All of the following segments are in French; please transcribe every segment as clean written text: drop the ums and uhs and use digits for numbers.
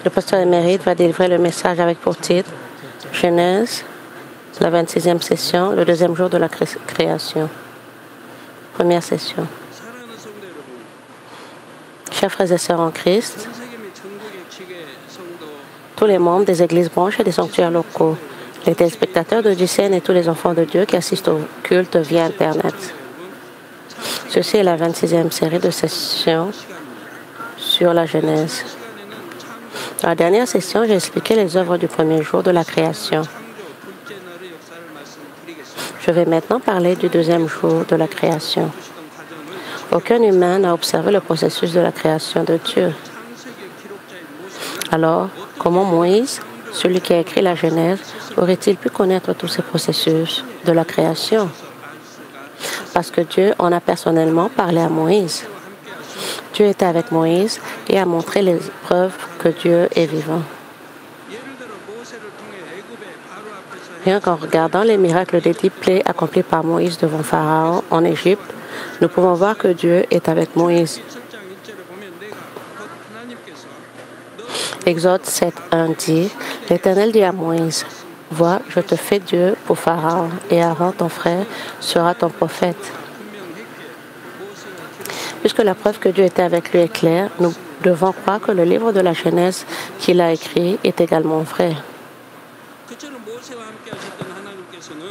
Le pasteur émérite va délivrer le message avec pour titre Genèse, la 26e session, le deuxième jour de la création. Première session. Chers frères et sœurs en Christ, tous les membres des églises branches et des sanctuaires locaux, les téléspectateurs d'Odyssée et tous les enfants de Dieu qui assistent au culte via Internet. Ceci est la 26e série de sessions sur la Genèse. Dans la dernière session, j'ai expliqué les œuvres du premier jour de la création. Je vais maintenant parler du deuxième jour de la création. Aucun humain n'a observé le processus de la création de Dieu. Alors, comment Moïse, celui qui a écrit la Genèse, aurait-il pu connaître tous ces processus de la création? Parce que Dieu en a personnellement parlé à Moïse. Dieu était avec Moïse et a montré les preuves que Dieu est vivant. Rien qu'en regardant les miracles des 10 plaies accomplis par Moïse devant Pharaon en Égypte, nous pouvons voir que Dieu est avec Moïse. Exode 7:1 dit, « L'Éternel dit à Moïse, « Vois, je te fais Dieu pour Pharaon, et Aaron, ton frère, sera ton prophète. » Puisque la preuve que Dieu était avec lui est claire, nous devons croire que le livre de la Genèse qu'il a écrit est également vrai.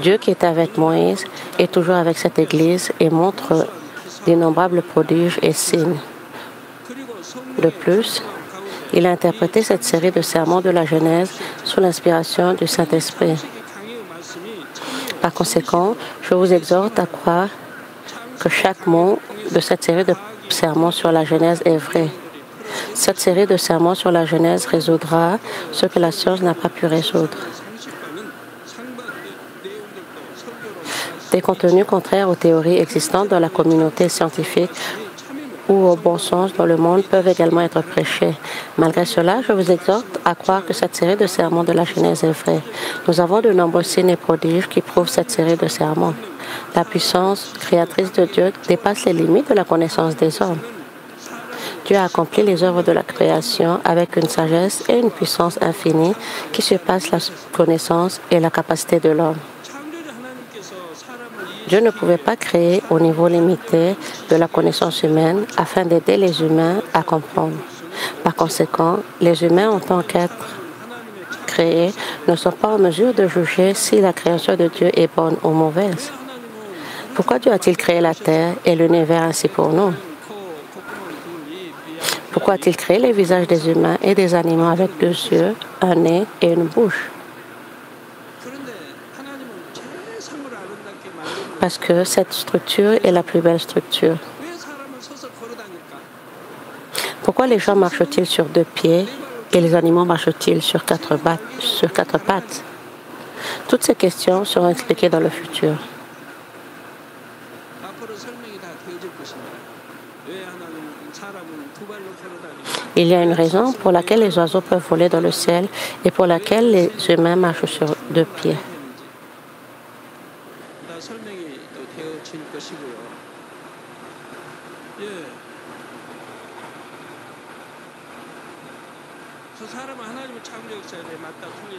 Dieu qui était avec Moïse est toujours avec cette Église et montre d'innombrables prodiges et signes. De plus, il a interprété cette série de sermons de la Genèse sous l'inspiration du Saint-Esprit. Par conséquent, je vous exhorte à croire que chaque mot de cette série de sermons sur la Genèse est vrai. Cette série de sermons sur la Genèse résoudra ce que la science n'a pas pu résoudre. Des contenus contraires aux théories existantes dans la communauté scientifique ou au bon sens dans le monde peuvent également être prêchés. Malgré cela, je vous exhorte à croire que cette série de sermons de la Genèse est vraie. Nous avons de nombreux signes et prodiges qui prouvent cette série de sermons. La puissance créatrice de Dieu dépasse les limites de la connaissance des hommes. Dieu a accompli les œuvres de la création avec une sagesse et une puissance infinie qui surpassent la connaissance et la capacité de l'homme. Dieu ne pouvait pas créer au niveau limité de la connaissance humaine afin d'aider les humains à comprendre. Par conséquent, les humains en tant qu'êtres créés ne sont pas en mesure de juger si la création de Dieu est bonne ou mauvaise. Pourquoi Dieu a-t-il créé la terre et l'univers ainsi pour nous? Pourquoi a-t-il créé les visages des humains et des animaux avec 2 yeux, un nez et une bouche? Parce que cette structure est la plus belle structure. Pourquoi les gens marchent-ils sur 2 pieds et les animaux marchent-ils sur 4 pattes? Toutes ces questions seront expliquées dans le futur. Il y a une raison pour laquelle les oiseaux peuvent voler dans le ciel et pour laquelle les humains marchent sur 2 pieds.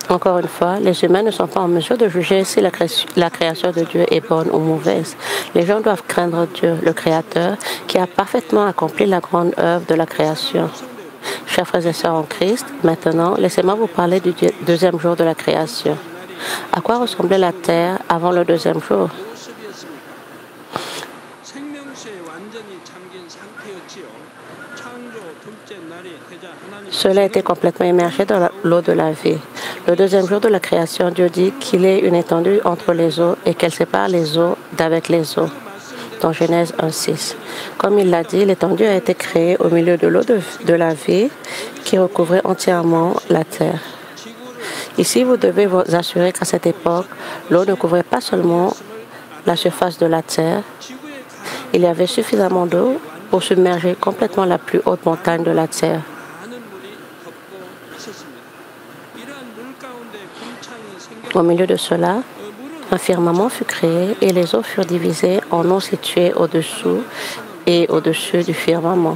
Encore une fois, les humains ne sont pas en mesure de juger si la création de Dieu est bonne ou mauvaise. Les gens doivent craindre Dieu, le Créateur, qui a parfaitement accompli la grande œuvre de la création. Chers frères et sœurs en Christ, maintenant, laissez-moi vous parler du deuxième jour de la création. À quoi ressemblait la terre avant le deuxième jour? Cela était complètement immergé dans l'eau de la vie. Le deuxième jour de la création, Dieu dit qu'il est une étendue entre les eaux et qu'elle sépare les eaux d'avec les eaux. Dans Genèse 1:6. Comme il l'a dit, l'étendue a été créée au milieu de l'eau de la vie qui recouvrait entièrement la terre. Ici, vous devez vous assurer qu'à cette époque, l'eau ne couvrait pas seulement la surface de la terre. Il y avait suffisamment d'eau pour submerger complètement la plus haute montagne de la terre. Au milieu de cela, un firmament fut créé et les eaux furent divisées en eaux situées au-dessous et au-dessus du firmament.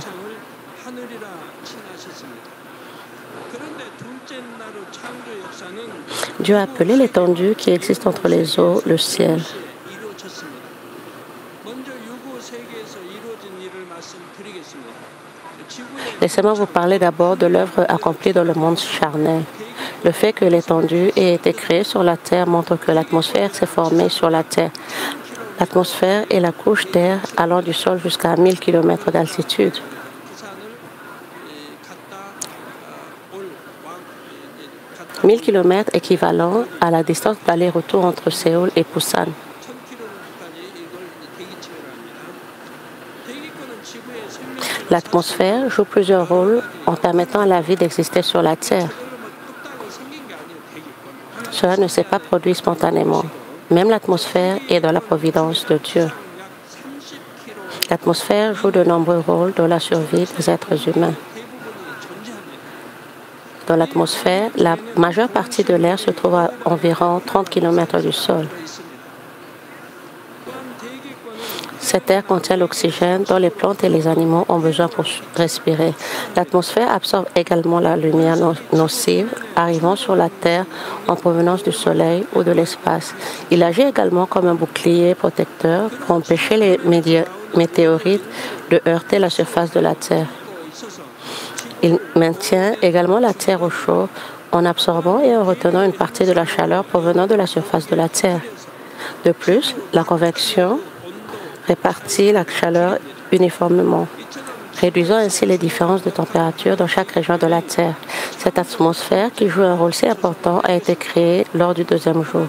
Dieu a appelé l'étendue qui existe entre les eaux, le ciel. Laissez-moi vous parler d'abord de l'œuvre accomplie dans le monde charnel. Le fait que l'étendue ait été créée sur la Terre montre que l'atmosphère s'est formée sur la Terre. L'atmosphère est la couche d'air allant du sol jusqu'à 1000 km d'altitude. 1000 km équivalent à la distance d'aller-retour entre Séoul et Busan. L'atmosphère joue plusieurs rôles en permettant à la vie d'exister sur la Terre. Cela ne s'est pas produit spontanément. Même l'atmosphère est dans la providence de Dieu. L'atmosphère joue de nombreux rôles dans la survie des êtres humains. Dans l'atmosphère, la majeure partie de l'air se trouve à environ 30 km du sol. Cet air contient l'oxygène dont les plantes et les animaux ont besoin pour respirer. L'atmosphère absorbe également la lumière nocive arrivant sur la Terre en provenance du Soleil ou de l'espace. Il agit également comme un bouclier protecteur pour empêcher les météorites de heurter la surface de la Terre. Il maintient également la Terre au chaud en absorbant et en retenant une partie de la chaleur provenant de la surface de la Terre. De plus, la convection répartit la chaleur uniformément, réduisant ainsi les différences de température dans chaque région de la Terre. Cette atmosphère, qui joue un rôle si important, a été créée lors du deuxième jour.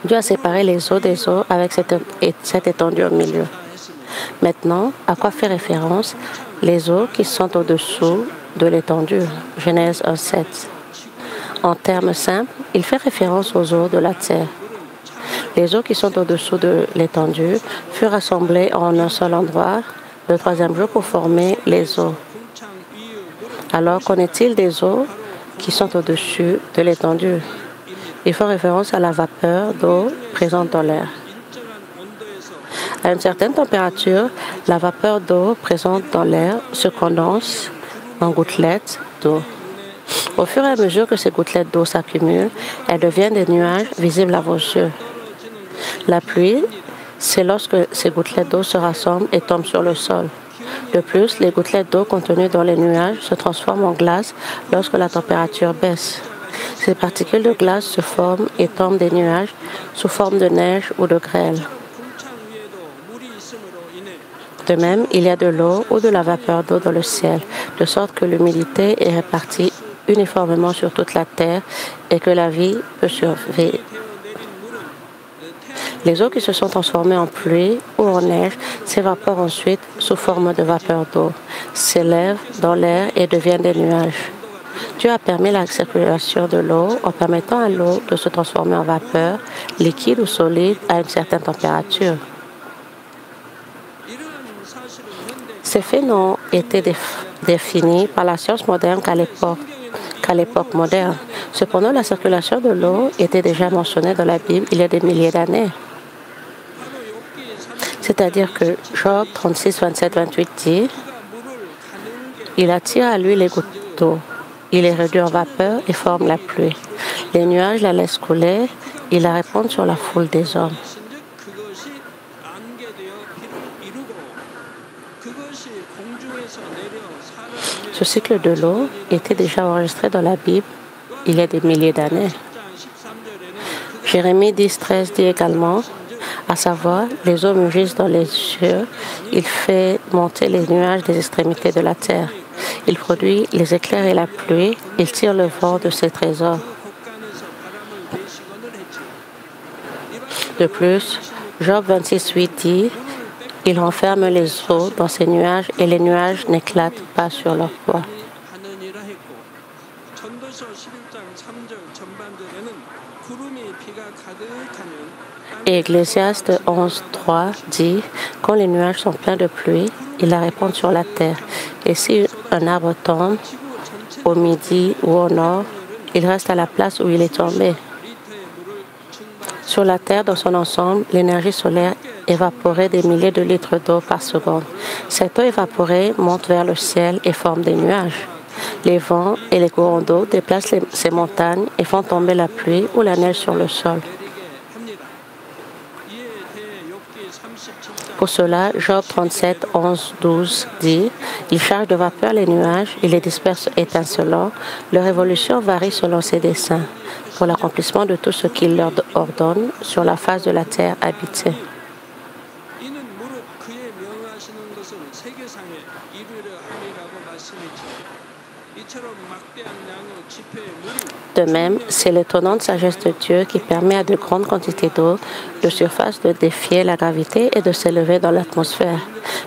Dieu a séparé les eaux des eaux avec cette étendue au milieu. Maintenant, à quoi fait référence les eaux qui sont au-dessous de l'étendue? Genèse 1:7. En termes simples, il fait référence aux eaux de la Terre. Les eaux qui sont au-dessous de l'étendue furent rassemblées en un seul endroit le troisième jour pour former les eaux. Alors, qu'en est-il des eaux qui sont au-dessus de l'étendue? Il fait référence à la vapeur d'eau présente dans l'air. À une certaine température, la vapeur d'eau présente dans l'air se condense en gouttelettes d'eau. Au fur et à mesure que ces gouttelettes d'eau s'accumulent, elles deviennent des nuages visibles à vos yeux. La pluie, c'est lorsque ces gouttelettes d'eau se rassemblent et tombent sur le sol. De plus, les gouttelettes d'eau contenues dans les nuages se transforment en glace lorsque la température baisse. Ces particules de glace se forment et tombent des nuages sous forme de neige ou de grêle. De même, il y a de l'eau ou de la vapeur d'eau dans le ciel, de sorte que l'humidité est répartie uniformément sur toute la terre et que la vie peut survivre. Les eaux qui se sont transformées en pluie ou en neige s'évaporent ensuite sous forme de vapeur d'eau, s'élèvent dans l'air et deviennent des nuages. Dieu a permis la circulation de l'eau en permettant à l'eau de se transformer en vapeur, liquide ou solide à une certaine température. Ces faits n'ont été définis par la science moderne qu'à l'époque moderne. Cependant, la circulation de l'eau était déjà mentionnée dans la Bible il y a des milliers d'années. C'est-à-dire que Job 36, 27, 28 dit « Il attire à lui les gouttes d'eau, il les réduit en vapeur et forme la pluie. Les nuages la laissent couler, il la répand sur la foule des hommes. » Ce cycle de l'eau était déjà enregistré dans la Bible il y a des milliers d'années. Jérémie 10, 13 dit également, à savoir, les eaux mugissent dans les cieux, il fait monter les nuages des extrémités de la terre. Il produit les éclairs et la pluie, il tire le vent de ses trésors. De plus, Job 26, 8 dit, il renferme les eaux dans ses nuages et les nuages n'éclatent pas sur leur poids. Et Ecclésiaste 11, 3 dit, quand les nuages sont pleins de pluie, ils la répandent sur la terre. Et si un arbre tombe au midi ou au nord, il reste à la place où il est tombé. Sur la Terre, dans son ensemble, l'énergie solaire évaporait des milliers de litres d'eau par seconde. Cette eau évaporée monte vers le ciel et forme des nuages. Les vents et les courants d'eau déplacent ces montagnes et font tomber la pluie ou la neige sur le sol. Pour cela, Job 37, 11, 12 dit « Il charge de vapeur les nuages, il les disperse étincelants. Leur évolution varie selon ses desseins, pour l'accomplissement de tout ce qu'il leur ordonne sur la face de la terre habitée. » De même, c'est l'étonnante sagesse de Dieu qui permet à de grandes quantités d'eau de surface de défier la gravité et de s'élever dans l'atmosphère,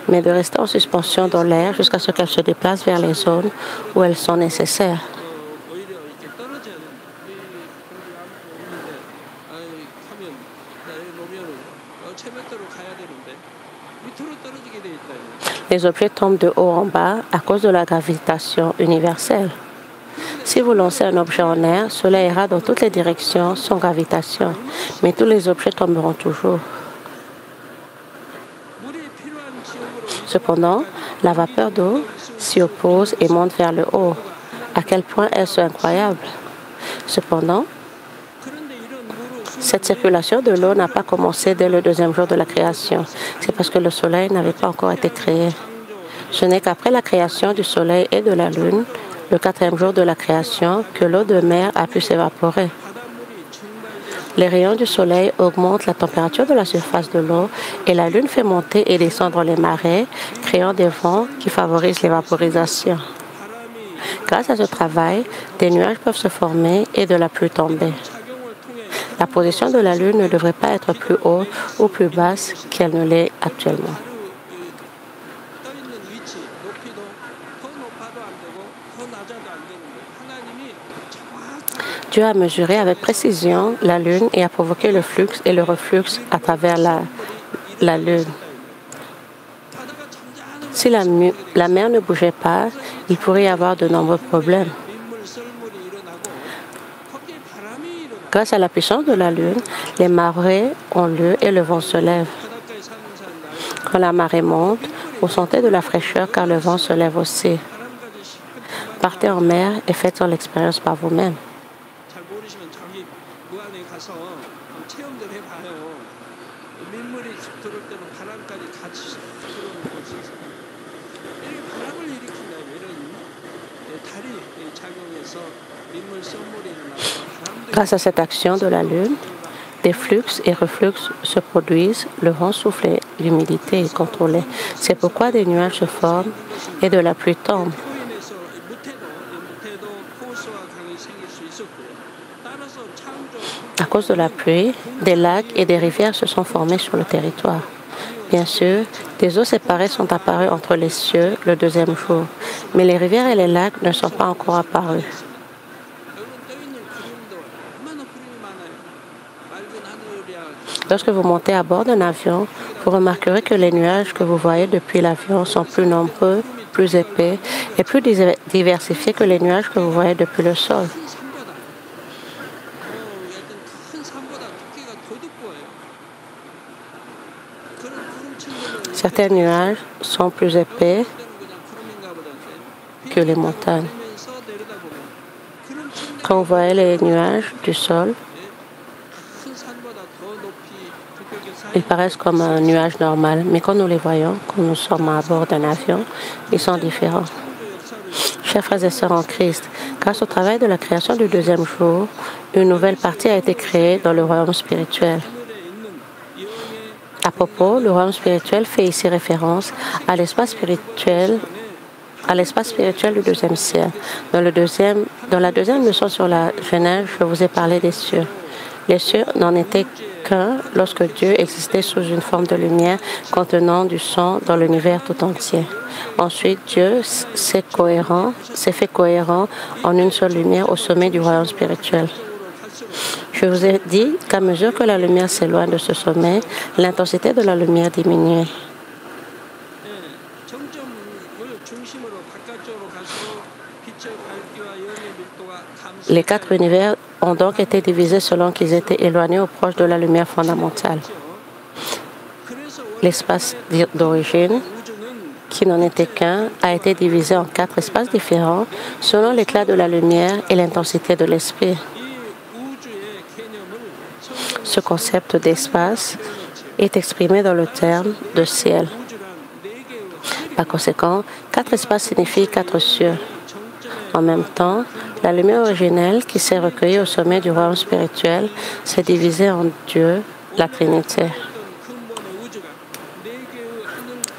mais de rester en suspension dans l'air jusqu'à ce qu'elles se déplacent vers les zones où elles sont nécessaires. Les objets tombent de haut en bas à cause de la gravitation universelle. Si vous lancez un objet en l'air, cela ira dans toutes les directions sans gravitation, mais tous les objets tomberont toujours. Cependant, la vapeur d'eau s'y oppose et monte vers le haut. À quel point est-ce incroyable? Cependant, cette circulation de l'eau n'a pas commencé dès le deuxième jour de la création. C'est parce que le soleil n'avait pas encore été créé. Ce n'est qu'après la création du soleil et de la lune, le quatrième jour de la création, que l'eau de mer a pu s'évaporer. Les rayons du soleil augmentent la température de la surface de l'eau et la lune fait monter et descendre les marées, créant des vents qui favorisent l'évaporisation. Grâce à ce travail, des nuages peuvent se former et de la pluie tomber. La position de la lune ne devrait pas être plus haute ou plus basse qu'elle ne l'est actuellement. Dieu a mesuré avec précision la lune et a provoqué le flux et le reflux à travers la lune. Si la mer ne bougeait pas, il pourrait y avoir de nombreux problèmes. Grâce à la puissance de la lune, les marées ont lieu et le vent se lève. Quand la marée monte, vous sentez de la fraîcheur car le vent se lève aussi. Partez en mer et faites-en l'expérience par vous-même. Grâce à cette action de la Lune, des flux et reflux se produisent, le vent souffle et l'humidité est contrôlée. C'est pourquoi des nuages se forment et de la pluie tombe. À cause de la pluie, des lacs et des rivières se sont formés sur le territoire. Bien sûr, des eaux séparées sont apparues entre les cieux le deuxième jour, mais les rivières et les lacs ne sont pas encore apparus. Lorsque vous montez à bord d'un avion, vous remarquerez que les nuages que vous voyez depuis l'avion sont plus nombreux, plus épais et plus diversifiés que les nuages que vous voyez depuis le sol. Certains nuages sont plus épais que les montagnes. Quand vous voyez les nuages du sol, ils paraissent comme un nuage normal, mais quand nous les voyons, quand nous sommes à bord d'un avion, ils sont différents. Chers frères et sœurs en Christ, grâce au travail de la création du deuxième jour, une nouvelle partie a été créée dans le royaume spirituel. À propos, le royaume spirituel fait ici référence à l'espace spirituel du deuxième ciel. Dans la deuxième leçon sur la Genèse, je vous ai parlé des cieux. Les cieux n'en étaient qu'un lorsque Dieu existait sous une forme de lumière contenant du son dans l'univers tout entier. Ensuite, Dieu s'est fait cohérent en une seule lumière au sommet du royaume spirituel. Je vous ai dit qu'à mesure que la lumière s'éloigne de ce sommet, l'intensité de la lumière diminue. Les quatre univers ont donc été divisés selon qu'ils étaient éloignés ou proches de la lumière fondamentale. L'espace d'origine, qui n'en était qu'un, a été divisé en 4 espaces différents selon l'éclat de la lumière et l'intensité de l'esprit. Ce concept d'espace est exprimé dans le terme de ciel. Par conséquent, 4 espaces signifient 4 cieux. En même temps, la lumière originelle qui s'est recueillie au sommet du royaume spirituel s'est divisée en Dieu, la Trinité.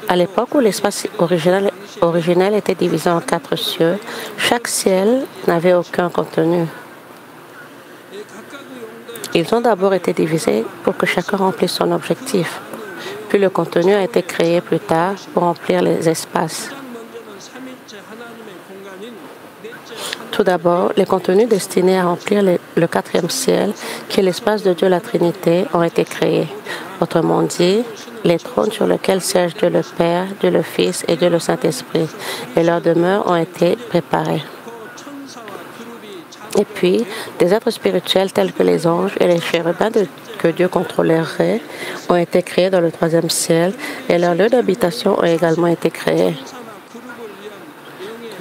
À l'époque où l'espace originel était divisé en 4 cieux, chaque ciel n'avait aucun contenu. Ils ont d'abord été divisés pour que chacun remplisse son objectif. Puis le contenu a été créé plus tard pour remplir les espaces. Tout d'abord, les contenus destinés à remplir le 4e ciel, qui est l'espace de Dieu la Trinité, ont été créés. Autrement dit, les trônes sur lesquels siègent Dieu le Père, Dieu le Fils et Dieu le Saint-Esprit, et leurs demeures ont été préparées. Et puis, des êtres spirituels tels que les anges et les chérubins que Dieu contrôlerait ont été créés dans le 3e ciel et leurs lieux d'habitation ont également été créés.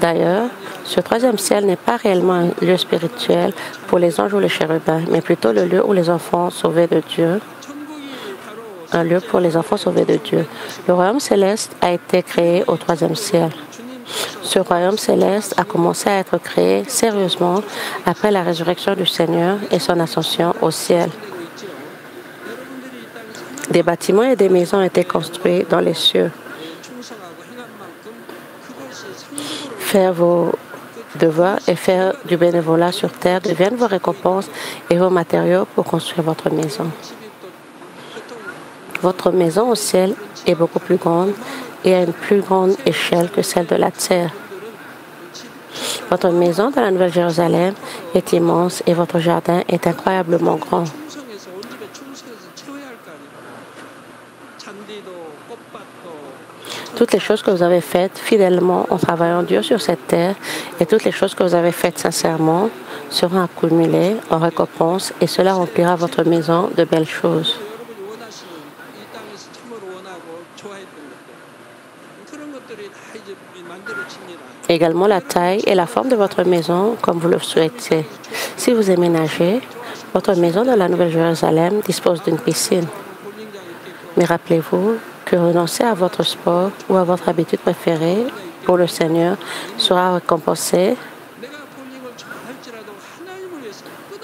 D'ailleurs, ce 3e ciel n'est pas réellement un lieu spirituel pour les anges ou les chérubins, mais plutôt le lieu où les enfants sauvés de Dieu, un lieu pour les enfants sauvés de Dieu. Le royaume céleste a été créé au 3e ciel. Ce royaume céleste a commencé à être créé sérieusement après la résurrection du Seigneur et son ascension au ciel. Des bâtiments et des maisons ont été construits dans les cieux. Faire vos devoirs et faire du bénévolat sur terre deviennent vos récompenses et vos matériaux pour construire votre maison. Votre maison au ciel est beaucoup plus grande et à une plus grande échelle que celle de la terre. Votre maison dans la Nouvelle-Jérusalem est immense et votre jardin est incroyablement grand. Toutes les choses que vous avez faites fidèlement en travaillant dur sur cette terre et toutes les choses que vous avez faites sincèrement seront accumulées en récompense et cela remplira votre maison de belles choses. Également la taille et la forme de votre maison comme vous le souhaitez. Si vous aménagez, votre maison dans la Nouvelle-Jérusalem dispose d'une piscine. Mais rappelez-vous que renoncer à votre sport ou à votre habitude préférée pour le Seigneur sera récompensé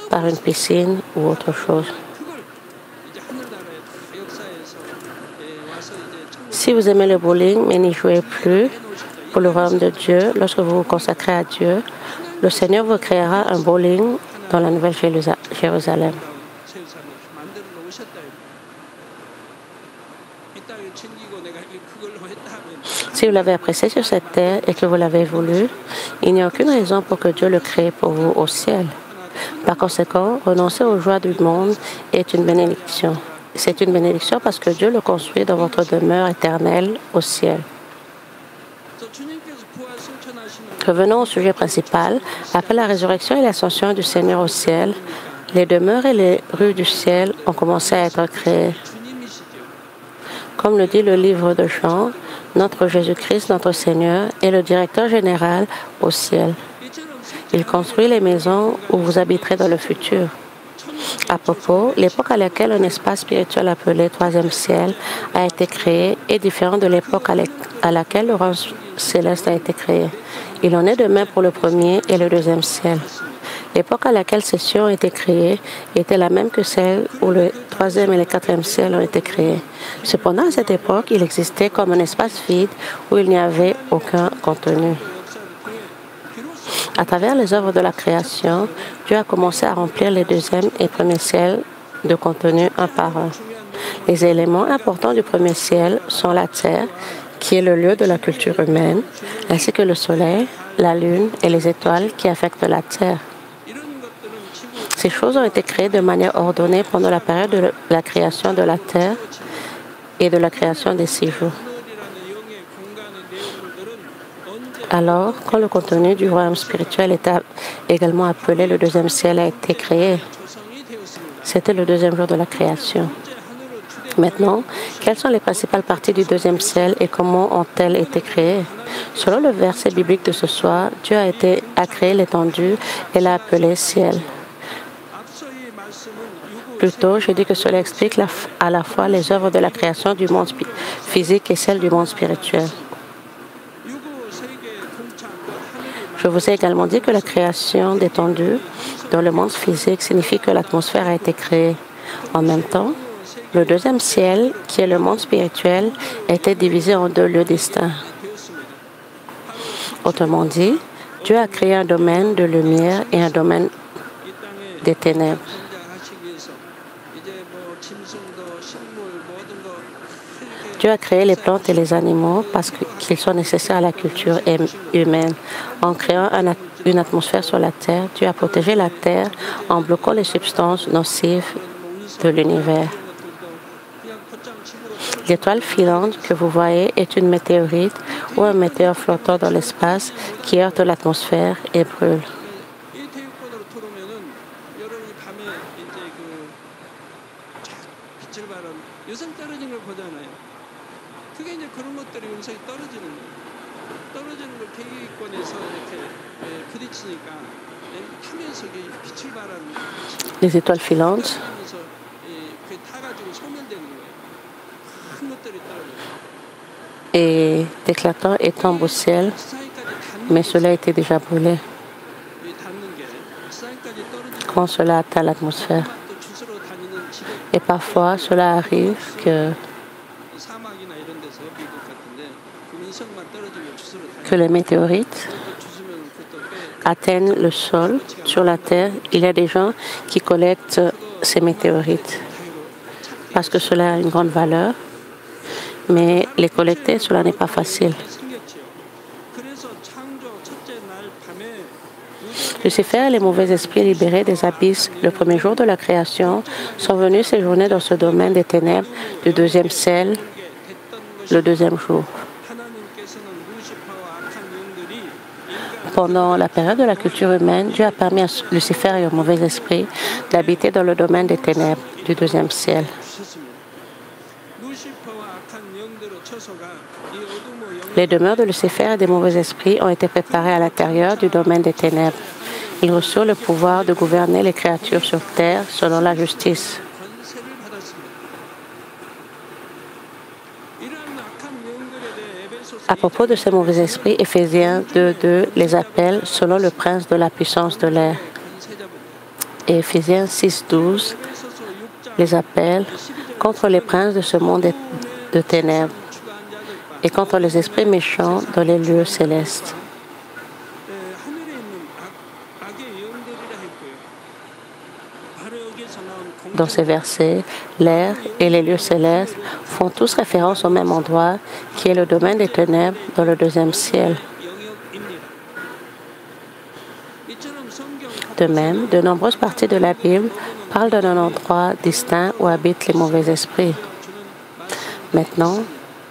par une piscine ou autre chose. Si vous aimez le bowling mais n'y jouez plus pour le royaume de Dieu, lorsque vous vous consacrez à Dieu, le Seigneur vous créera un bowling dans la Nouvelle-Jérusalem. Si vous l'avez apprécié sur cette terre et que vous l'avez voulu, il n'y a aucune raison pour que Dieu le crée pour vous au ciel. Par conséquent, renoncer aux joies du monde est une bénédiction. C'est une bénédiction parce que Dieu le construit dans votre demeure éternelle au ciel. Revenons au sujet principal. Après la résurrection et l'ascension du Seigneur au ciel, les demeures et les rues du ciel ont commencé à être créées. Comme le dit le livre de Jean, notre Jésus-Christ, notre Seigneur, est le directeur général au ciel. Il construit les maisons où vous habiterez dans le futur. À propos, l'époque à laquelle un espace spirituel appelé 3e ciel a été créé est différente de l'époque à laquelle le royaume céleste a été créé. Il en est de même pour le 1er et le 2e ciel. L'époque à laquelle ces cieux ont été créés était la même que celle où le 3e et le 4e ciel ont été créés. Cependant, à cette époque, il existait comme un espace vide où il n'y avait aucun contenu. À travers les œuvres de la création, Dieu a commencé à remplir les 2e et 1er ciels de contenu un par un. Les éléments importants du 1er ciel sont la terre, qui est le lieu de la culture humaine, ainsi que le soleil, la lune et les étoiles qui affectent la terre. Ces choses ont été créées de manière ordonnée pendant la période de la création de la terre et de la création des 6 jours. Alors, quand le contenu du royaume spirituel était également appelé le 2e ciel a été créé, c'était le 2e jour de la création. Maintenant, quelles sont les principales parties du deuxième ciel et comment ont-elles été créées? Selon le verset biblique de ce soir, Dieu a créé l'étendue et l'a appelé ciel. Plutôt, je dis que cela explique à la fois les œuvres de la création du monde physique et celles du monde spirituel. Je vous ai également dit que la création d'étendue dans le monde physique signifie que l'atmosphère a été créée. En même temps, le deuxième ciel, qui est le monde spirituel, a été divisé en deux lieux distincts. Autrement dit, Dieu a créé un domaine de lumière et un domaine des ténèbres. Dieu a créé les plantes et les animaux parce qu'ils sont nécessaires à la culture humaine. En créant une atmosphère sur la Terre, Dieu a protégé la Terre en bloquant les substances nocives de l'univers. L'étoile filante que vous voyez est une météorite ou un météore flottant dans l'espace qui heurte l'atmosphère et brûle. Les étoiles filantes et éclatant et tombent au ciel, mais cela était déjà brûlé quand cela atteint l'atmosphère. Et parfois, cela arrive que les météorites atteignent le sol sur la Terre. Il y a des gens qui collectent ces météorites parce que cela a une grande valeur, mais les collecter, cela n'est pas facile. Lucifer et les mauvais esprits libérés des abysses le premier jour de la création sont venus séjourner dans ce domaine des ténèbres du deuxième ciel le deuxième jour. Pendant la période de la culture humaine, Dieu a permis à Lucifer et aux mauvais esprits d'habiter dans le domaine des ténèbres du deuxième ciel. Les demeures de Lucifer et des mauvais esprits ont été préparées à l'intérieur du domaine des ténèbres. Ils reçurent le pouvoir de gouverner les créatures sur terre selon la justice. À propos de ces mauvais esprits, Éphésiens 2:2 les appelle selon le prince de la puissance de l'air. Et Éphésiens 6:12 les appelle contre les princes de ce monde de ténèbres et contre les esprits méchants dans les lieux célestes. Dans ces versets, l'air et les lieux célestes font tous référence au même endroit qui est le domaine des ténèbres dans le deuxième ciel. De même, de nombreuses parties de la Bible parlent d'un endroit distinct où habitent les mauvais esprits. Maintenant,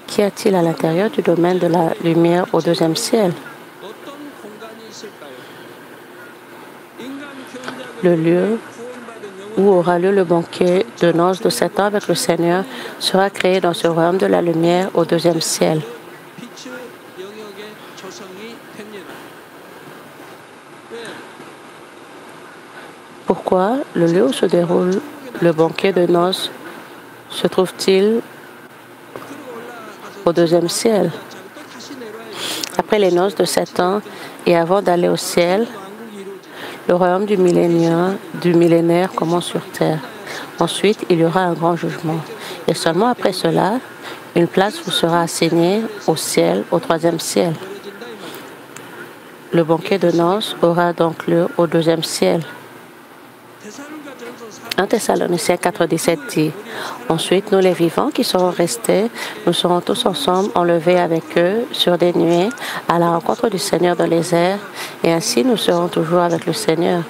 qu'y a-t-il à l'intérieur du domaine de la lumière au deuxième ciel? Le lieu où aura lieu le banquet de noces de 7 ans avec le Seigneur sera créé dans ce royaume de la lumière au deuxième ciel. Pourquoi le lieu où se déroule le banquet de noces se trouve-t-il au deuxième ciel? Après les noces de 7 ans et avant d'aller au ciel, le royaume du millénaire commence sur terre. Ensuite, il y aura un grand jugement. Et seulement après cela, une place vous sera assignée au ciel, au troisième ciel. Le banquet de noces aura donc lieu au deuxième ciel. 1 Thessaloniciens 4:17 dit: Ensuite, nous les vivants qui serons restés, nous serons tous ensemble enlevés avec eux sur des nuées à la rencontre du Seigneur dans les airs, et ainsi nous serons toujours avec le Seigneur.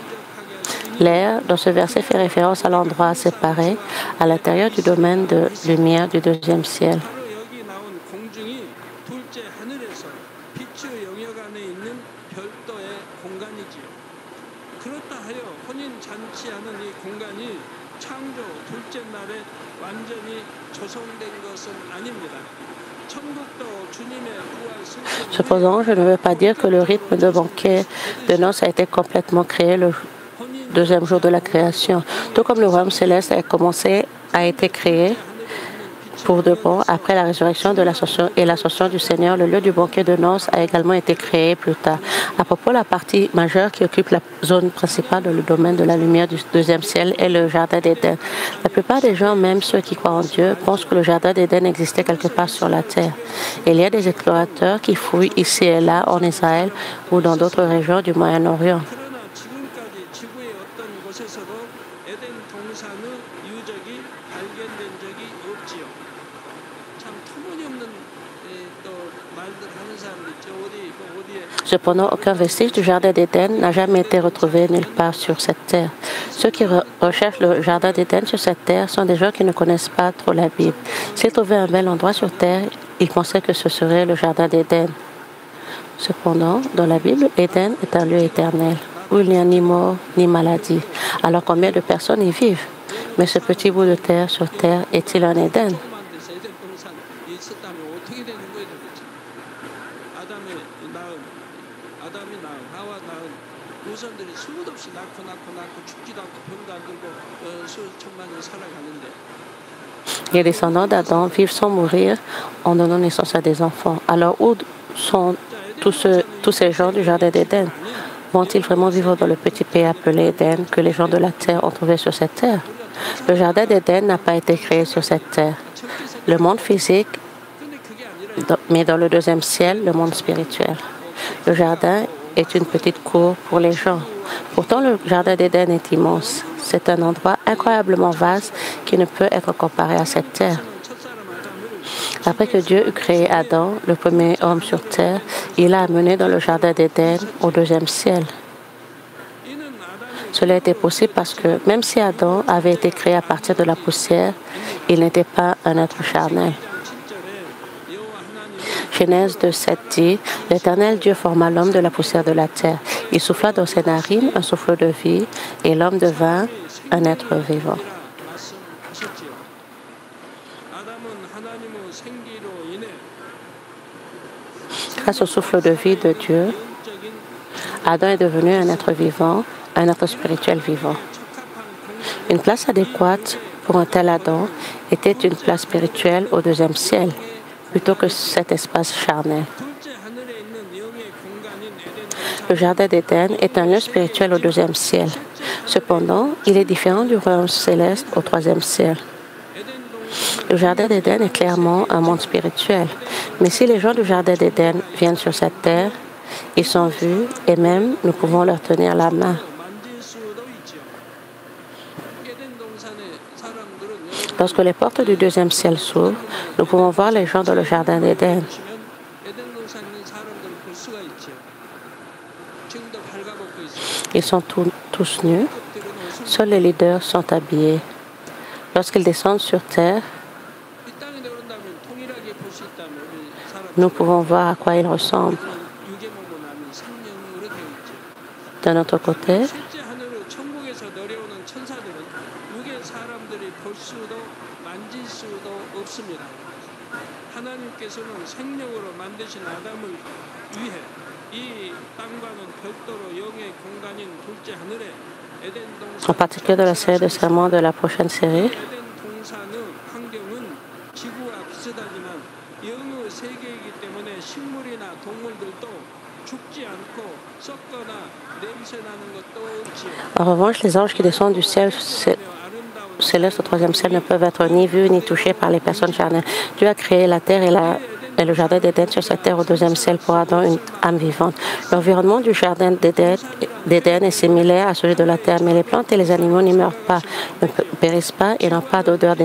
L'air, dans ce verset, fait référence à l'endroit séparé à l'intérieur du domaine de lumière du deuxième ciel. Cependant, je ne veux pas dire que le rythme de banquet de noces a été complètement créé le deuxième jour de la création. Tout comme le royaume céleste a été créé pour de bon après la résurrection de l'ascension et l'ascension du Seigneur, le lieu du banquet de noces a également été créé plus tard. À propos, la partie majeure qui occupe la zone principale dans le domaine de la lumière du deuxième ciel est le jardin d'Éden. La plupart des gens, même ceux qui croient en Dieu, pensent que le jardin d'Éden existait quelque part sur la terre. Il y a des explorateurs qui fouillent ici et là en Israël ou dans d'autres régions du Moyen-Orient. Cependant, aucun vestige du jardin d'Éden n'a jamais été retrouvé nulle part sur cette terre. Ceux qui recherchent le jardin d'Éden sur cette terre sont des gens qui ne connaissent pas trop la Bible. S'ils trouvaient un bel endroit sur terre, ils pensaient que ce serait le jardin d'Éden. Cependant, dans la Bible, Éden est un lieu éternel, où il n'y a ni mort ni maladie. Alors combien de personnes y vivent? Mais ce petit bout de terre sur terre est-il un Éden? Les descendants d'Adam vivent sans mourir en donnant naissance à des enfants. Alors où sont tous ces gens du jardin d'Éden? Vont-ils vraiment vivre dans le petit pays appelé Éden que les gens de la terre ont trouvé sur cette terre? Le jardin d'Éden n'a pas été créé sur cette terre. Le monde physique, mais dans le deuxième ciel, le monde spirituel. Le jardin est une petite cour pour les gens. Pourtant, le jardin d'Éden est immense. C'est un endroit incroyablement vaste qui ne peut être comparé à cette terre. Après que Dieu eut créé Adam, le premier homme sur terre, il l'a amené dans le jardin d'Éden au deuxième ciel. Cela était possible parce que même si Adam avait été créé à partir de la poussière, il n'était pas un être charnel. Genèse 2:7 dit, « L'Éternel Dieu forma l'homme de la poussière de la terre. Il souffla dans ses narines un souffle de vie, et l'homme devint un être vivant. » Grâce au souffle de vie de Dieu, Adam est devenu un être vivant, un être spirituel vivant. Une place adéquate pour un tel Adam était une place spirituelle au deuxième ciel, plutôt que cet espace charnel. Le jardin d'Éden est un lieu spirituel au deuxième ciel. Cependant, il est différent du royaume céleste au troisième ciel. Le jardin d'Éden est clairement un monde spirituel. Mais si les gens du jardin d'Éden viennent sur cette terre, ils sont vus et même nous pouvons leur tenir la main. Lorsque les portes du deuxième ciel s'ouvrent, nous pouvons voir les gens dans le jardin d'Éden. Ils sont tous nus. Seuls les leaders sont habillés. Lorsqu'ils descendent sur terre, nous pouvons voir à quoi ils ressemblent. D'un autre côté, en particulier dans la série de sermons de la prochaine série, en revanche, les anges qui descendent du ciel céleste au troisième ciel ne peuvent être ni vus ni touchés par les personnes charnelles. Dieu a créé la terre et le jardin d'Éden sur cette terre au deuxième ciel pour Adam, une âme vivante. L'environnement du jardin d'Éden est similaire à celui de la terre, mais les plantes et les animaux n'y meurent pas, ne périssent pas et n'ont pas d'odeur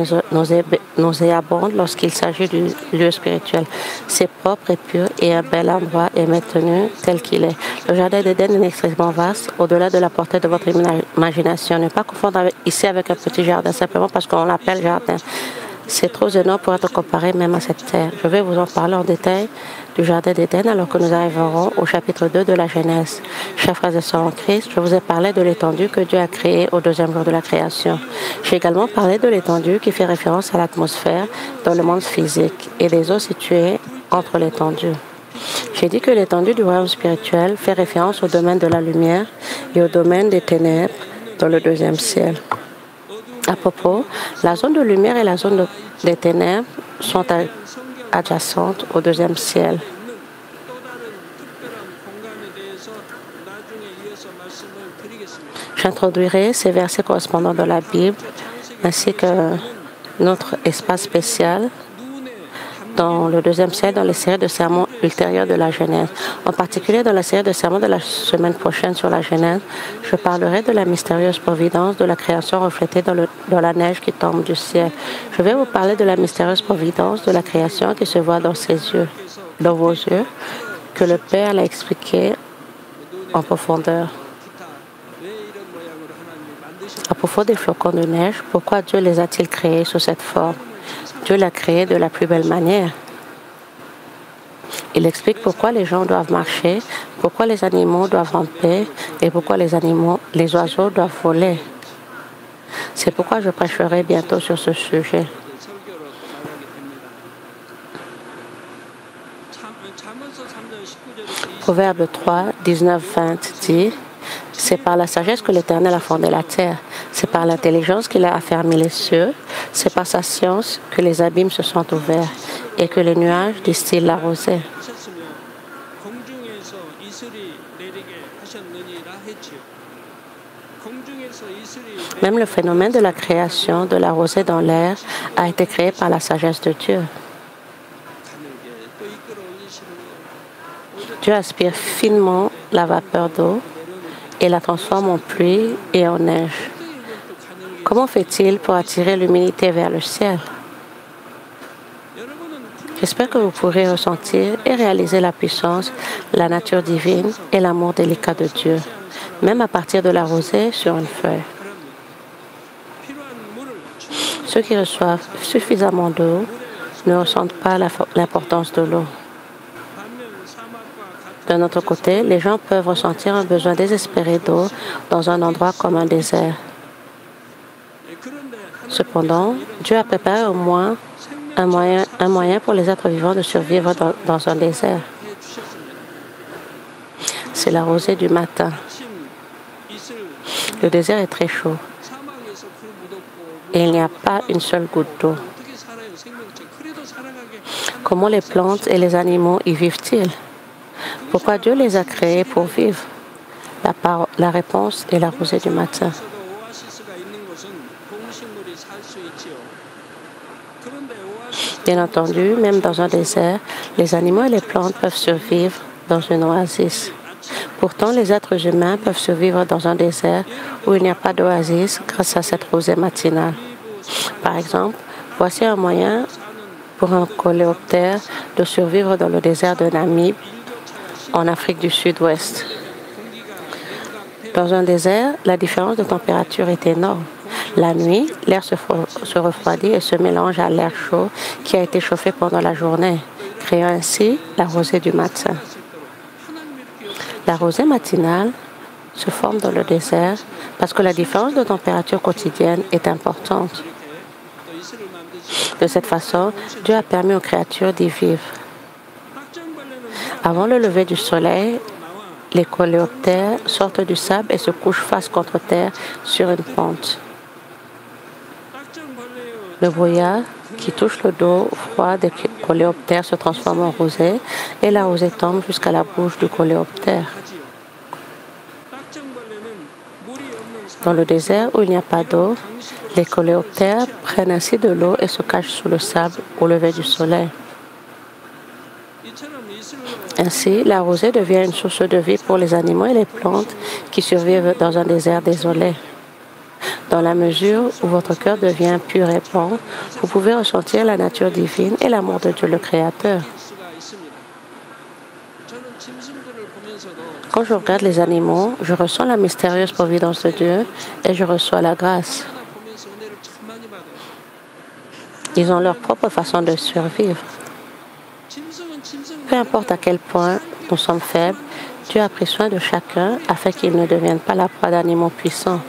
nauséabonde lorsqu'il s'agit du lieu spirituel. C'est propre et pur et un bel endroit est maintenu tel qu'il est. Le jardin d'Éden est extrêmement vaste, au-delà de la portée de votre imagination. Ne pas confondre ici avec un petit jardin simplement parce qu'on l'appelle jardin. C'est trop énorme pour être comparé même à cette terre. Je vais vous en parler en détail du Jardin d'Éden alors que nous arriverons au chapitre 2 de la Genèse. Chers frères et sœurs en Christ, je vous ai parlé de l'étendue que Dieu a créée au deuxième jour de la création. J'ai également parlé de l'étendue qui fait référence à l'atmosphère dans le monde physique et des eaux situées entre l'étendue. J'ai dit que l'étendue du royaume spirituel fait référence au domaine de la lumière et au domaine des ténèbres dans le deuxième ciel. À propos, la zone de lumière et la zone des ténèbres sont adjacentes au deuxième ciel. J'introduirai ces versets correspondants dans la Bible ainsi que notre espace spécial dans le deuxième ciel, dans les séries de sermons ultérieures de la Genèse. En particulier, dans la série de sermons de la semaine prochaine sur la Genèse, je parlerai de la mystérieuse providence de la création reflétée dans la neige qui tombe du ciel. Je vais vous parler de la mystérieuse providence de la création qui se voit dans vos yeux, que le Père l'a expliqué en profondeur. À propos des flocons de neige, pourquoi Dieu les a-t-il créés sous cette forme? Dieu l'a créé de la plus belle manière. Il explique pourquoi les gens doivent marcher, pourquoi les animaux doivent ramper et pourquoi les oiseaux doivent voler. C'est pourquoi je prêcherai bientôt sur ce sujet. Proverbe 3, 19, 20 dit: c'est par la sagesse que l'Éternel a fondé la terre. C'est par l'intelligence qu'il a affermi les cieux. C'est par sa science que les abîmes se sont ouverts et que les nuages distillent la rosée. Même le phénomène de la création de la rosée dans l'air a été créé par la sagesse de Dieu. Dieu aspire finement la vapeur d'eau et la transforme en pluie et en neige. Comment fait-il pour attirer l'humidité vers le ciel? J'espère que vous pourrez ressentir et réaliser la puissance, la nature divine et l'amour délicat de Dieu, même à partir de la rosée sur une feuille. Ceux qui reçoivent suffisamment d'eau ne ressentent pas l'importance de l'eau. D'un autre côté, les gens peuvent ressentir un besoin désespéré d'eau dans un endroit comme un désert. Cependant, Dieu a préparé au moins un moyen pour les êtres vivants de survivre dans un désert. C'est la rosée du matin. Le désert est très chaud et il n'y a pas une seule goutte d'eau. Comment les plantes et les animaux y vivent-ils? Pourquoi Dieu les a créés pour vivre? La réponse est la rosée du matin. Bien entendu, même dans un désert, les animaux et les plantes peuvent survivre dans une oasis. Pourtant, les êtres humains peuvent survivre dans un désert où il n'y a pas d'oasis grâce à cette rosée matinale. Par exemple, voici un moyen pour un coléoptère de survivre dans le désert de Namib, en Afrique du Sud-Ouest. Dans un désert, la différence de température est énorme. La nuit, l'air se refroidit et se mélange à l'air chaud qui a été chauffé pendant la journée, créant ainsi la rosée du matin. La rosée matinale se forme dans le désert parce que la différence de température quotidienne est importante. De cette façon, Dieu a permis aux créatures d'y vivre. Avant le lever du soleil, les coléoptères sortent du sable et se couchent face contre terre sur une pente. Le brouillard qui touche le dos froid des coléoptères se transforme en rosée et la rosée tombe jusqu'à la bouche du coléoptère. Dans le désert où il n'y a pas d'eau, les coléoptères prennent ainsi de l'eau et se cachent sous le sable au lever du soleil. Ainsi, la rosée devient une source de vie pour les animaux et les plantes qui survivent dans un désert désolé. Dans la mesure où votre cœur devient pur et bon, vous pouvez ressentir la nature divine et l'amour de Dieu le Créateur. Quand je regarde les animaux, je ressens la mystérieuse providence de Dieu et je reçois la grâce. Ils ont leur propre façon de survivre. Peu importe à quel point nous sommes faibles, Dieu a pris soin de chacun afin qu'ils ne deviennent pas la proie d'animaux puissants.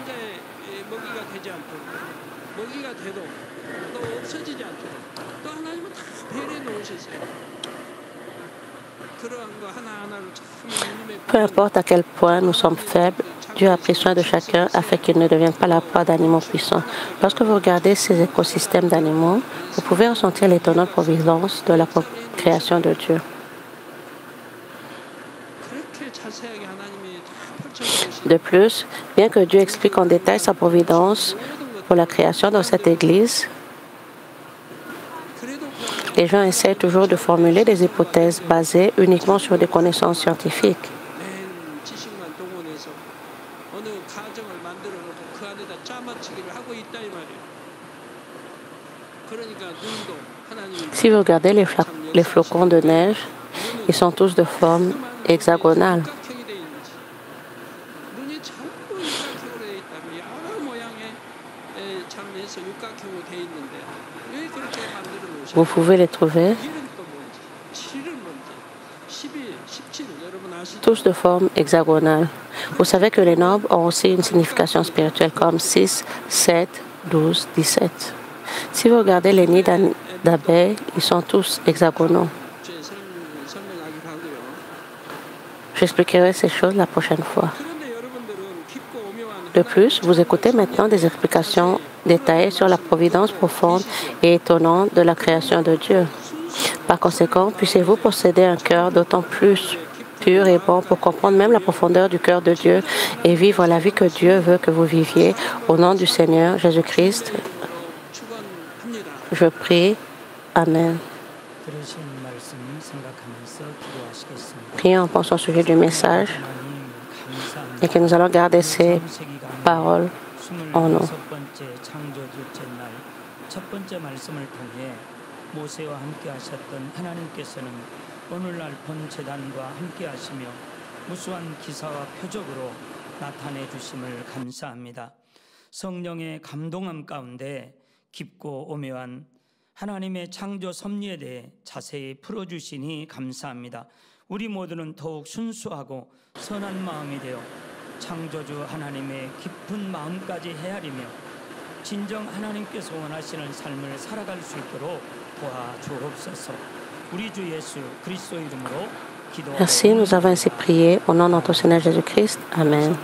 Peu importe à quel point nous sommes faibles, Dieu a pris soin de chacun afin qu'ils ne deviennent pas la proie d'animaux puissants. Lorsque vous regardez ces écosystèmes d'animaux, vous pouvez ressentir l'étonnante providence de la création de Dieu. De plus, bien que Dieu explique en détail sa providence pour la création dans cette Église, les gens essaient toujours de formuler des hypothèses basées uniquement sur des connaissances scientifiques. Si vous regardez les flocons de neige, ils sont tous de forme hexagonale. Vous pouvez les trouver tous de forme hexagonale. Vous savez que les nombres ont aussi une signification spirituelle comme 6, 7, 12, 17. Si vous regardez les nids d'abeilles, ils sont tous hexagonaux. J'expliquerai ces choses la prochaine fois. De plus, vous écoutez maintenant des explications détaillées sur la providence profonde et étonnante de la création de Dieu. Par conséquent, puissiez-vous posséder un cœur d'autant plus pur et bon pour comprendre même la profondeur du cœur de Dieu et vivre la vie que Dieu veut que vous viviez. Au nom du Seigneur Jésus-Christ, je prie. Amen. Prions en pensant au sujet du message et que nous allons garder ces paroles en nous. 오늘날 본 재단과 함께 하시며 무수한 기사와 표적으로 나타내 주심을 감사합니다. 성령의 감동함 가운데 깊고 오묘한 하나님의 창조 섭리에 대해 자세히 풀어주시니 감사합니다. 우리 모두는 더욱 순수하고 선한 마음이 되어 창조주 하나님의 깊은 마음까지 헤아리며 진정 하나님께서 원하시는 삶을 살아갈 수 있도록 도와주옵소서. Merci, nous avons ainsi prié au nom de notre Seigneur Jésus-Christ. Amen.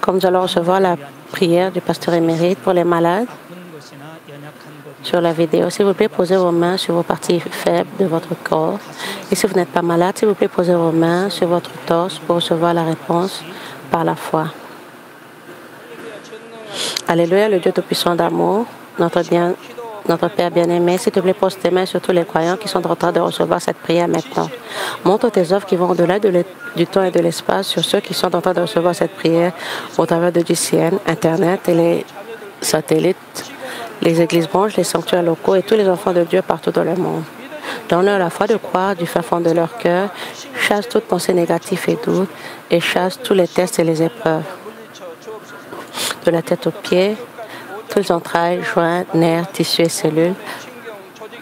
Comme nous allons recevoir la prière du pasteur émérite pour les malades sur la vidéo, s'il vous plaît, posez vos mains sur vos parties faibles de votre corps. Et si vous n'êtes pas malade, s'il vous plaît, posez vos mains sur votre torse pour recevoir la réponse par la foi. Alléluia, le Dieu Tout-Puissant d'amour, notre Père bien-aimé, s'il te plaît, pose tes mains sur tous les croyants qui sont en train de recevoir cette prière maintenant. Montre tes œuvres qui vont au-delà du temps et de l'espace sur ceux qui sont en train de recevoir cette prière au travers de DCN, Internet et les satellites, les églises branches, les sanctuaires locaux et tous les enfants de Dieu partout dans le monde. Donne-leur la foi de croire du fin fond de leur cœur, chasse toute pensée négative et doute et chasse tous les tests et les épreuves. De la tête aux pieds, toutes les entrailles, joints, nerfs, tissus et cellules,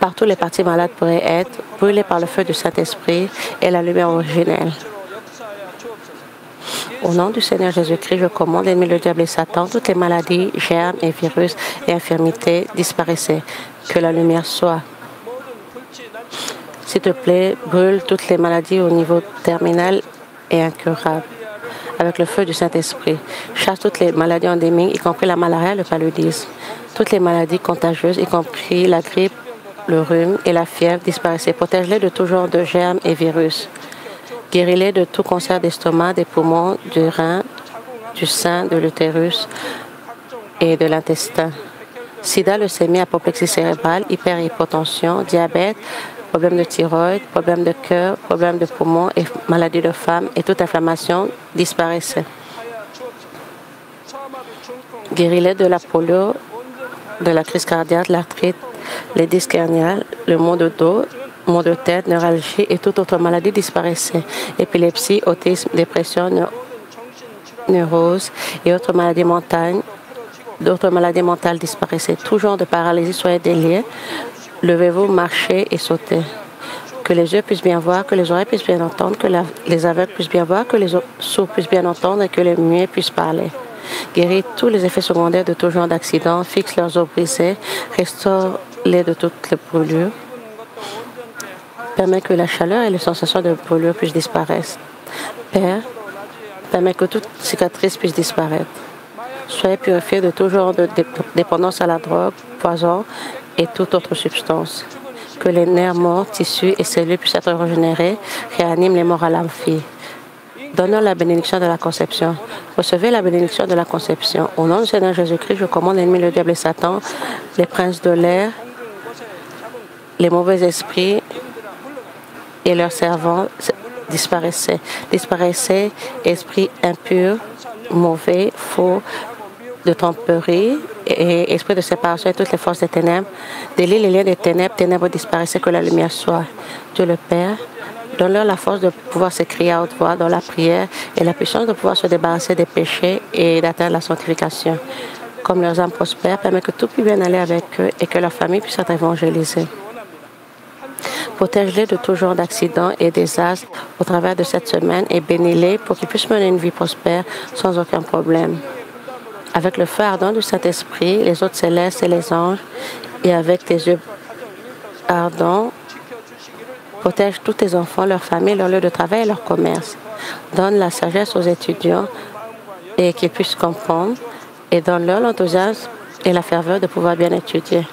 partout les parties malades pourraient être brûlées par le feu du Saint-Esprit et la lumière originelle. Au nom du Seigneur Jésus-Christ, je commande l'ennemi, le diable et Satan, toutes les maladies, germes et virus et infirmités disparaissaient. Que la lumière soit. S'il te plaît, brûle toutes les maladies au niveau terminal et incurable avec le feu du Saint-Esprit. Chasse toutes les maladies endémiques, y compris la malaria et le paludisme. Toutes les maladies contagieuses, y compris la grippe, le rhume et la fièvre, disparaissaient. Protège-les de tout genre de germes et virus. Guéris-les de tout cancer d'estomac, des poumons, du rein, du sein, de l'utérus et de l'intestin. Sida, leucémie, apoplexie cérébrale, hyperhypotension, diabète, problèmes de thyroïde, problèmes de cœur, problèmes de poumons et maladies de femme et toute inflammation disparaissait. Guéris-les de la polio, de la crise cardiaque, l'arthrite, les disques herniales, le maux de dos, maux de tête, neuralgie et toute autre maladie disparaissait. Épilepsie, autisme, dépression, neurose et autres maladies mentales d'autres maladies mentales disparaissez. Tout genre de paralysie soyez déliés. Levez-vous, marchez et sautez. Que les yeux puissent bien voir, que les oreilles puissent bien entendre, que les aveugles puissent bien voir, que les sourds puissent bien entendre et que les muets puissent parler. Guéris tous les effets secondaires de tout genre d'accidents, fixe leurs os brisés, restaure-les de toutes les brûlures. Permets que la chaleur et les sensations de brûlure puissent disparaître. Père, permets que toute cicatrice puisse disparaître. Soyez purifiés de tout genre de dépendance à la drogue, poison et toute autre substance. Que les nerfs morts, tissus et cellules puissent être régénérés, réanime les morts à l'amphi. Donnons la bénédiction de la conception. Recevez la bénédiction de la conception. Au nom du Seigneur Jésus-Christ, je commande l'ennemi, le diable et Satan, les princes de l'air, les mauvais esprits et leurs servants disparaissez. Disparaissez, esprits impurs, mauvais, faux, de tromperie et esprit de séparation et toutes les forces des ténèbres. Délie les liens des ténèbres, ténèbres disparaissez, que la lumière soit. Dieu le Père, donne-leur la force de pouvoir s'écrier à haute voix dans la prière et la puissance de pouvoir se débarrasser des péchés et d'atteindre la sanctification. Comme leurs âmes prospèrent, permet que tout puisse bien aller avec eux et que leur famille puisse être évangélisée. Protège-les de tout genre d'accidents et désastres au travers de cette semaine et bénis-les pour qu'ils puissent mener une vie prospère sans aucun problème. Avec le feu ardent du Saint-Esprit, les autres célestes et les anges, et avec tes yeux ardents, protège tous tes enfants, leurs familles, leur lieu de travail et leur commerce. Donne la sagesse aux étudiants et qu'ils puissent comprendre, et donne-leur l'enthousiasme et la ferveur de pouvoir bien étudier.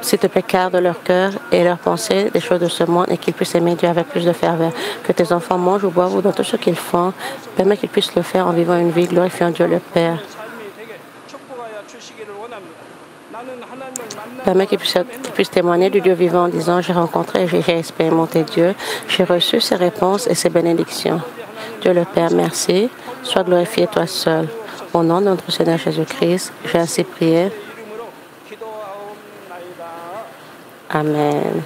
S'il te plaît, garde leur cœur et leurs pensées des choses de ce monde et qu'ils puissent aimer Dieu avec plus de ferveur. Que tes enfants mangent ou boivent ou dans tout ce qu'ils font, permets qu'ils puissent le faire en vivant une vie glorifiant Dieu le Père. Permets qu'ils puissent témoigner du Dieu vivant en disant: j'ai rencontré et j'ai expérimenté Dieu, j'ai reçu ses réponses et ses bénédictions. Dieu le Père, merci. Sois glorifié toi seul. Au nom de notre Seigneur Jésus-Christ, j'ai ainsi prié. Amen.